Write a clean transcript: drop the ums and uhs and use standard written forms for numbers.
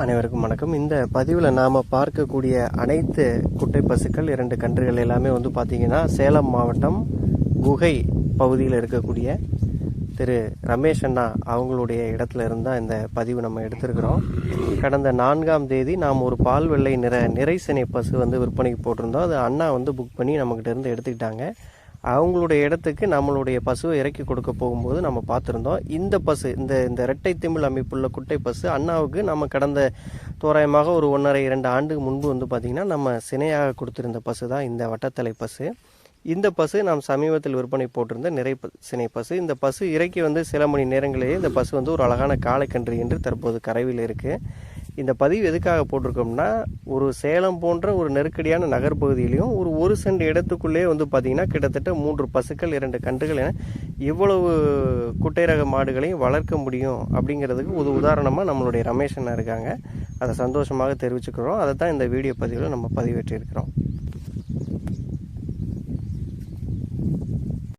அனைவருக்கும் வணக்கம். இந்த பதிவில் நாம் பார்க்கக்கூடிய அனைத்து குட்டை பசுக்கள் 2 கன்றுகள் எல்லாமே பார்த்திங்கன்னா சேலம் மாவட்டம் குகை பகுதியில் இருக்கக்கூடிய திரு ரமேஷ் அண்ணா அவங்களுடைய இடத்துல இருந்தால் இந்த பதிவு நம்ம எடுத்திருக்கிறோம். கடந்த 4ஆம் தேதி நாம் ஒரு பால் வெள்ளை நிறைசினை பசு விற்பனைக்கு போட்டிருந்தோம். அது அண்ணா புக் பண்ணி நம்மக்கிட்ட இருந்து எடுத்துக்கிட்டாங்க. அவங்களுடைய இடத்துக்கு நம்மளுடைய பசுவை இறக்கி கொடுக்க போகும்போது நம்ம பார்த்துருந்தோம். இந்த பசு இந்த இரட்டை திமிழ் அமைப்புள்ள குட்டை பசு அண்ணாவுக்கு நம்ம கடந்த தோராயமாக ஒரு 1.5-2 ஆண்டுக்கு முன்பு பார்த்திங்கன்னா நம்ம சினையாக கொடுத்துருந்த பசு தான் இந்த வட்டத்தலை பசு. இந்த பசு நாம் சமீபத்தில் விற்பனை போட்டிருந்த நிறை சினை பசு. இந்த பசு இறக்கி சில மணி நேரங்களிலேயே இந்த பசு ஒரு அழகான காளைக்கன்று என்று தற்போது கரைவில் இருக்குது. இந்த பதிவு எதுக்காக போட்டிருக்கோம்னா, ஒரு சேலம் போன்ற ஒரு நெருக்கடியான நகர்பகுதியிலையும் ஒரு சென்ட் இடத்துக்குள்ளே பார்த்திங்கன்னா கிட்டத்தட்ட 3 பசுக்கள் 2 கன்றுகள் என இவ்வளவு குட்டை ரக மாடுகளையும் வளர்க்க முடியும் அப்படிங்கிறதுக்கு ஒரு உதாரணமாக நம்மளுடைய ரமேஷ் அண்ணா இருக்காங்க. அதை சந்தோஷமாக தெரிவிச்சுக்கிறோம். அதை தான் இந்த வீடியோ பதிவில் நம்ம பதிவேற்றிருக்கிறோம்.